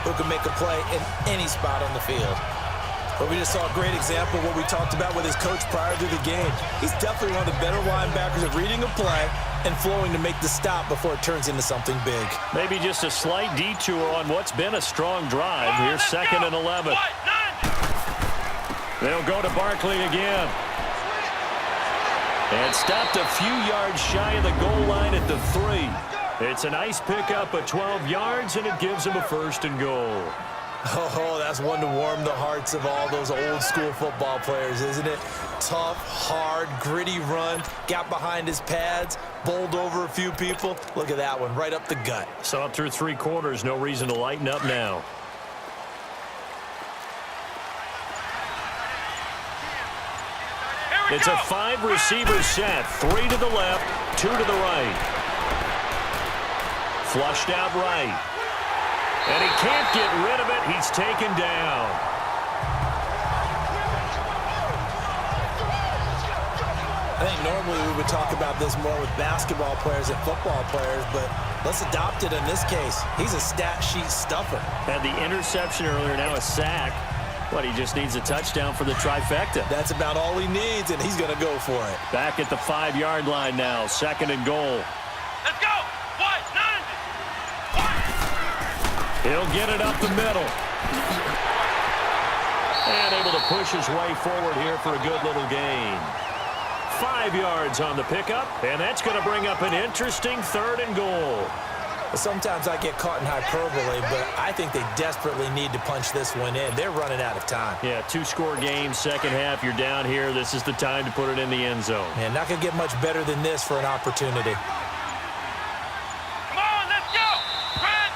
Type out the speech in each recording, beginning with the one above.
who can make a play in any spot on the field. But we just saw a great example of what we talked about with his coach prior to the game. He's definitely one of the better linebackers at reading a play and flowing to make the stop before it turns into something big. Maybe just a slight detour on what's been a strong drive. Here's 2nd and 11. They'll go to Barkley again. And stopped a few yards shy of the goal line at the 3. It's a nice pickup of 12 yards, and it gives him a 1st and goal. Oh, that's one to warm the hearts of all those old-school football players, isn't it? Tough, hard, gritty run, got behind his pads, bowled over a few people. Look at that one, right up the gut. Saw it through 3 quarters, no reason to lighten up now. It's a 5-receiver set, 3 to the left, 2 to the right. Flushed out right. And he can't get rid of it. He's taken down. I think normally we would talk about this more with basketball players and football players, but let's adopt it in this case. He's a stat sheet stuffer. Had the interception earlier, now a sack. But he just needs a touchdown for the trifecta. That's about all he needs, and he's going to go for it. Back at the 5-yard line now, 2nd and goal. Let's go. He'll get it up the middle. And able to push his way forward here for a good little gain. 5 yards on the pickup, and that's going to bring up an interesting 3rd and goal. Sometimes I get caught in hyperbole, but I think they desperately need to punch this one in. They're running out of time. Yeah, 2-score game, second half. You're down here. This is the time to put it in the end zone. Man, not going to get much better than this for an opportunity.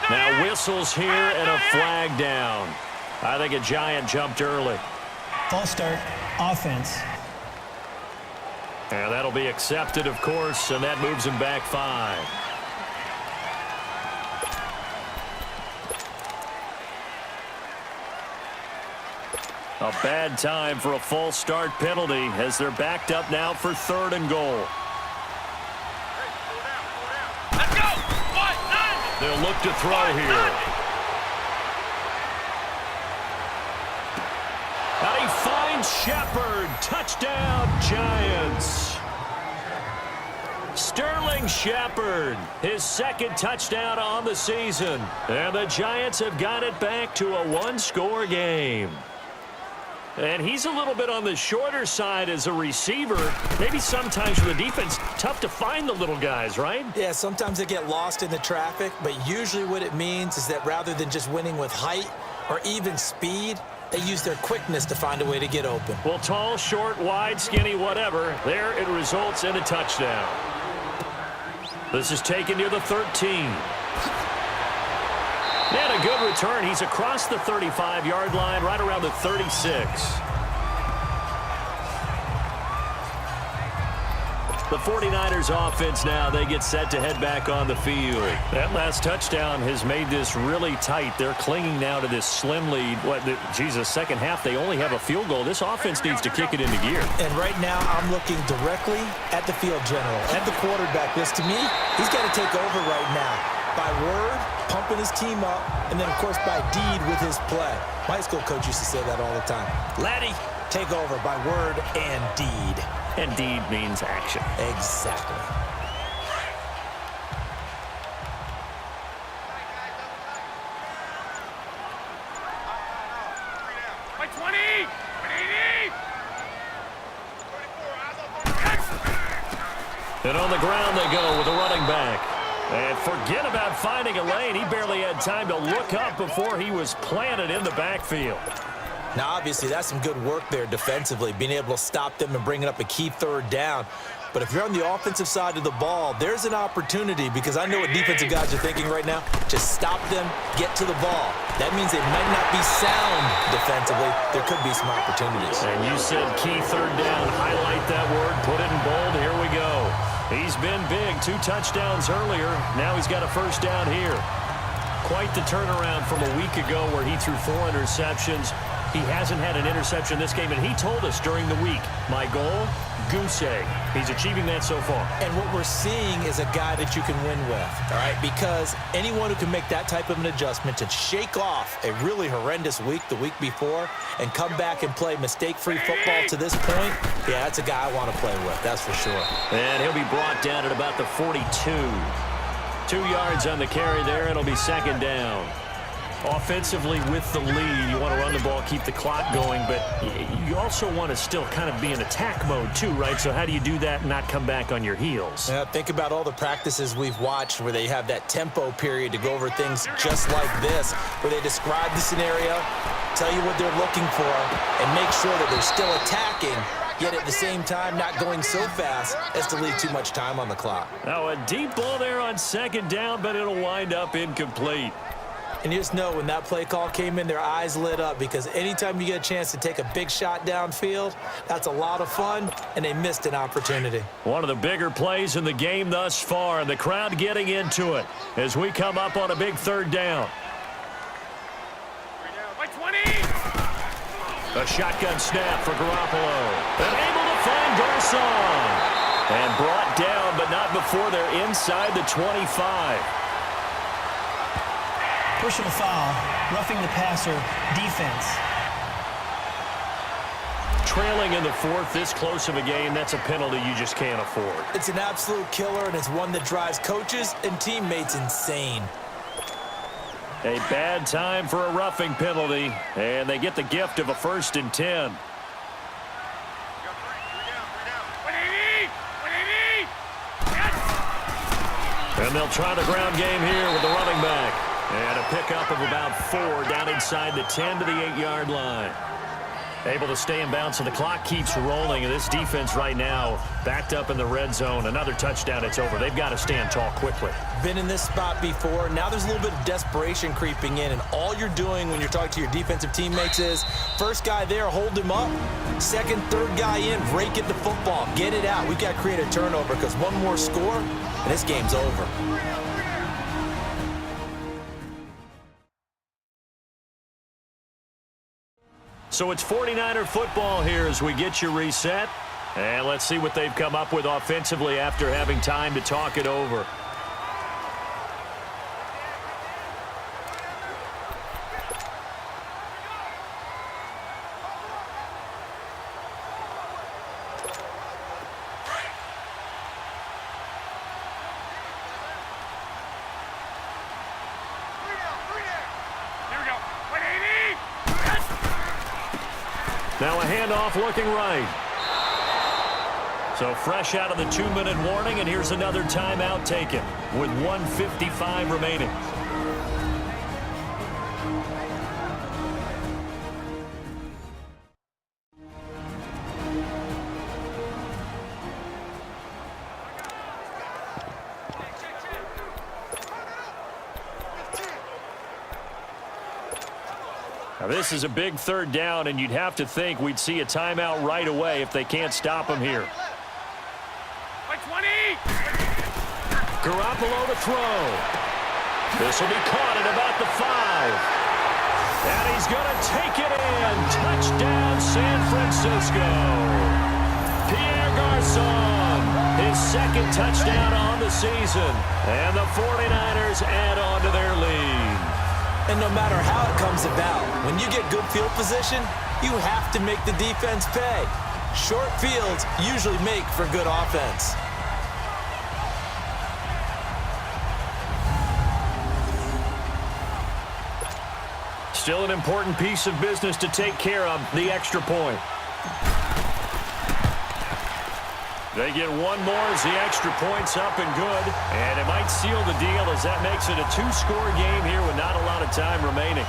Now whistles here and a flag down. I think a Giant jumped early. False start, offense. And that'll be accepted, of course, and that moves him back 5. A bad time for a false start penalty as they're backed up now for 3rd and goal. They'll look to throw here. And he finds Shepard. Touchdown, Giants. Sterling Shepard, his 2nd touchdown on the season. And the Giants have got it back to a 1-score game. And he's a little bit on the shorter side as a receiver. Maybe sometimes for the defense, tough to find the little guys, right? Yeah, sometimes they get lost in the traffic, but usually what it means is that rather than just winning with height or even speed, they use their quickness to find a way to get open. Well, tall, short, wide, skinny, whatever, there it results in a touchdown. This is taken near the 13. And a good return. He's across the 35-yard line, right around the 36. The 49ers offense now, they get set to head back on the field. That last touchdown has made this really tight. They're clinging now to this slim lead. Second half, they only have a field goal. This offense needs to kick it into gear. And right now, I'm looking directly at the field general, at the quarterback. Because to me, he's got to take over right now. By word, pumping his team up, and then, of course, by deed with his play. My high school coach used to say that all the time. Laddie, take over by word and deed. And deed means action. Exactly. By 20! And on the ground they go with a running back. And forget about finding a lane. He barely had time to look up before he was planted in the backfield. Now, obviously, that's some good work there defensively, being able to stop them and bringing up a key 3rd down. But if you're on the offensive side of the ball, there's an opportunity, because I know what defensive guys are thinking right now. Just stop them, get to the ball. That means they might not be sound defensively. There could be some opportunities. And you said key 3rd down. Highlight that word. Put it in bold. Here we go. He's been big. 2 touchdowns earlier. Now he's got a 1st down here. quite the turnaround from a week ago where he threw 4 interceptions. He hasn't had an interception this game, and he told us during the week, my goal, goose egg. He's achieving that so far. And what we're seeing is a guy that you can win with, all right? Because anyone who can make that type of an adjustment to shake off a really horrendous week the week before and come back and play mistake-free football to this point, yeah, that's a guy I want to play with, that's for sure. And he'll be brought down at about the 42. 2 yards on the carry there, and it'll be second down. Offensively with the lead, you want to run the ball, keep the clock going, but you also want to still kind of be in attack mode too, right? So how do you do that and not come back on your heels? Yeah, think about all the practices we've watched where they have that tempo period to go over things just like this, where they describe the scenario, tell you what they're looking for, and make sure that they're still attacking, yet at the same time not going so fast as to leave too much time on the clock. Now a deep ball there on second down, but it'll wind up incomplete. And you just know when that play call came in, their eyes lit up, because anytime you get a chance to take a big shot downfield, that's a lot of fun, and they missed an opportunity. One of the bigger plays in the game thus far, and the crowd getting into it as we come up on a big third down. By 20. A shotgun snap for Garoppolo. And able to find Garcon. And brought down, but not before they're inside the 25. Personal foul, roughing the passer, defense. Trailing in the fourth, this close of a game, that's a penalty you just can't afford. It's an absolute killer, and it's one that drives coaches and teammates insane. A bad time for a roughing penalty, and they get the gift of a 1st and 10. 180. 180. Yes. And they'll try the ground game here with the running back. And a pickup of about 4 down inside the 10 to the 8-yard line. Able to stay in bounds, so the clock keeps rolling. And this defense right now backed up in the red zone. Another touchdown, it's over. They've got to stand tall quickly. Been in this spot before. Now there's a little bit of desperation creeping in, and all you're doing when you're talking to your defensive teammates is first guy there, hold him up. Second, third guy in, rake it the football. Get it out. We've got to create a turnover, because one more score, and this game's over. So it's 49er football here as we get you reset. And let's see what they've come up with offensively after having time to talk it over. Now a handoff looking right. So fresh out of the 2-minute warning, and here's another timeout taken with 1:55 remaining. Now this is a big third down, and you'd have to think we'd see a timeout right away if they can't stop him here. By 20. Garoppolo to throw. This will be caught at about the 5. And he's going to take it in. Touchdown, San Francisco. Pierre Garcon, his 2nd touchdown on the season. And the 49ers add on to their lead. And no matter how it comes about, when you get good field position, you have to make the defense pay. Short fields usually make for good offense. Still an important piece of business to take care of, the extra point. They get one more as the extra point's up and good. And it might seal the deal as that makes it a 2-score game here with not a lot of time remaining.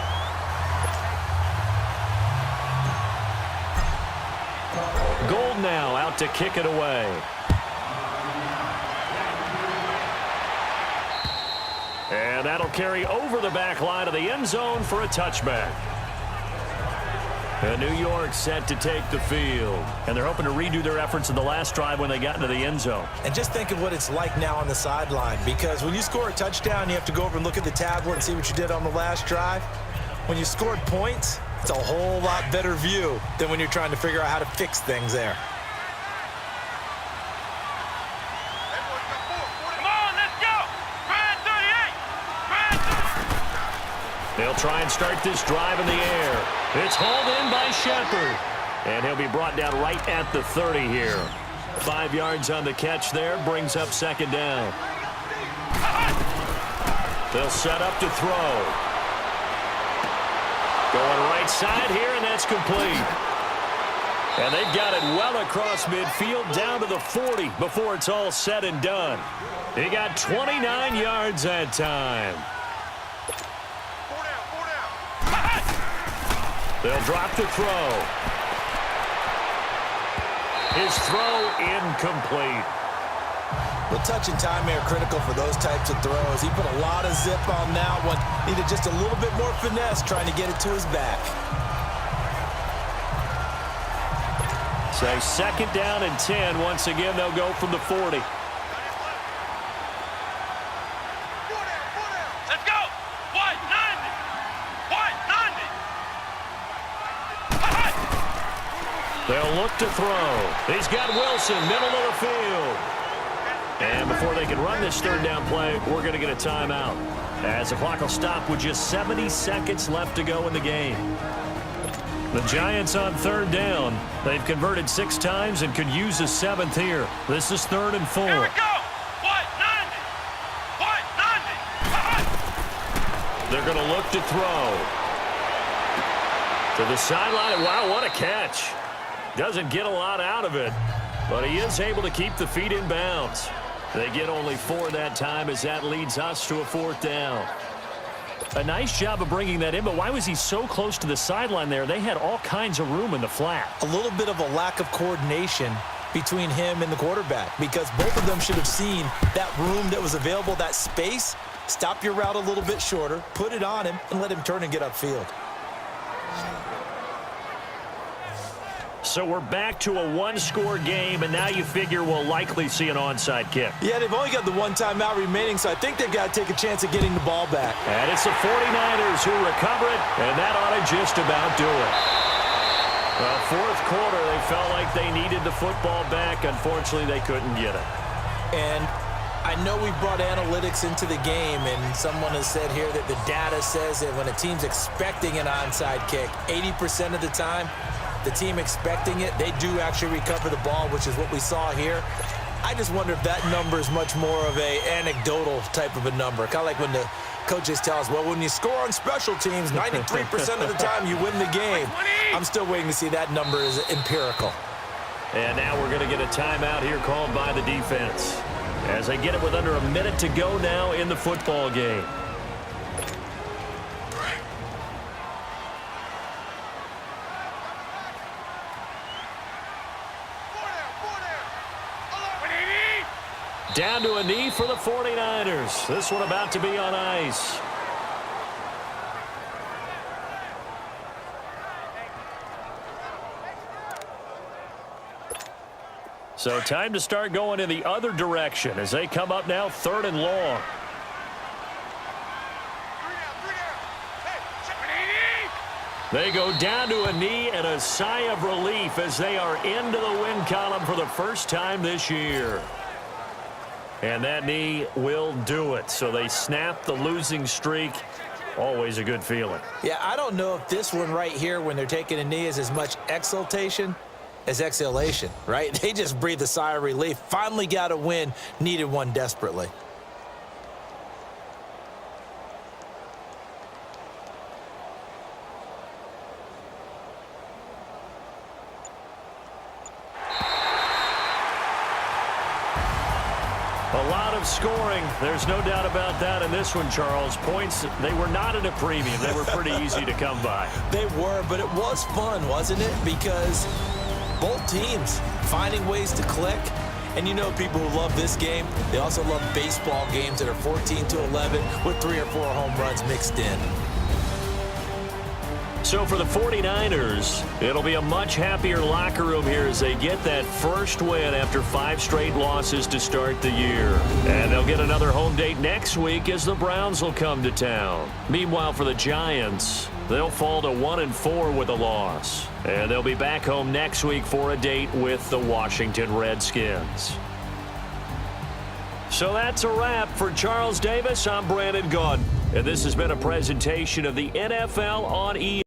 Gold now out to kick it away. And that'll carry over the back line of the end zone for a touchback. And New York set to take the field. And they're hoping to redo their efforts in the last drive when they got into the end zone. And just think of what it's like now on the sideline, because when you score a touchdown, you have to go over and look at the tablet and see what you did on the last drive. When you scored points, it's a whole lot better view than when you're trying to figure out how to fix things there. Come on, let's go. Ride 38. They'll try and start this drive in the air. It's hauled in by Shepard. And he'll be brought down right at the 30 here. 5 yards on the catch there, brings up second down. They'll set up to throw. Going right side here, and that's complete. And they've got it well across midfield down to the 40 before it's all said and done. He got 29 yards that time. They'll drop the throw. His throw incomplete. Well, touch and timing are critical for those types of throws. He put a lot of zip on that one. Needed just a little bit more finesse trying to get it to his back. So second down and 10. Once again, they'll go from the 40. Let's go. 190. 190. They'll look to throw. He's got Wilson, middle of the field. And before they can run this third down play, we're going to get a timeout, as the clock will stop with just 70 seconds left to go in the game. The Giants on third down. They've converted 6 times and could use a 7th here. This is 3rd and 4. Here we go. 190. 190. They're going to look to throw. To the sideline. Wow, what a catch. Doesn't get a lot out of it, but he is able to keep the feet in bounds. They get only 4 that time, as that leads us to a 4th down. A nice job of bringing that in, but why was he so close to the sideline there? They had all kinds of room in the flat. A little bit of a lack of coordination between him and the quarterback, because both of them should have seen that room that was available, that space. Stop your route a little bit shorter, put it on him, and let him turn and get upfield. So we're back to a 1-score game, and now you figure we'll likely see an onside kick. Yeah, they've only got the 1 timeout remaining, so I think they've got to take a chance of getting the ball back. And it's the 49ers who recover it, and that ought to just about do it. Well, 4th quarter, they felt like they needed the football back. Unfortunately, they couldn't get it. And I know we brought analytics into the game, and someone has said here that the data says that when a team's expecting an onside kick, 80% of the time, the team expecting it, they do actually recover the ball, which is what we saw here. I just wonder if that number is much more of a anecdotal type of a number. Kind of like when the coaches tell us, well, when you score on special teams, 93% of the time you win the game. I'm still waiting to see that number is empirical. And now we're going to get a timeout here called by the defense, as they get it with under a minute to go now in the football game. Down to a knee for the 49ers. This one about to be on ice. So time to start going in the other direction as they come up now 3rd and long. They go down to a knee and a sigh of relief as they are into the win column for the first time this year. And that knee will do it. So they snap the losing streak. Always a good feeling. Yeah, I don't know if this one right here, when they're taking a knee, is as much exultation as exhalation, right? They just breathe a sigh of relief. Finally got a win. Needed one desperately. A lot of scoring. There's no doubt about that in this one, Charles. Points, they were not at a premium. They were pretty easy to come by. They were, but it was fun, wasn't it? Because both teams finding ways to click. And you know people who love this game, they also love baseball games that are 14-11 with 3 or 4 home runs mixed in. So for the 49ers, it'll be a much happier locker room here as they get that first win after 5 straight losses to start the year. And they'll get another home date next week as the Browns will come to town. Meanwhile, for the Giants, they'll fall to 1-4 with a loss. And they'll be back home next week for a date with the Washington Redskins. So that's a wrap. For Charles Davis, I'm Brandon Gaudin. And this has been a presentation of the NFL on ESPN.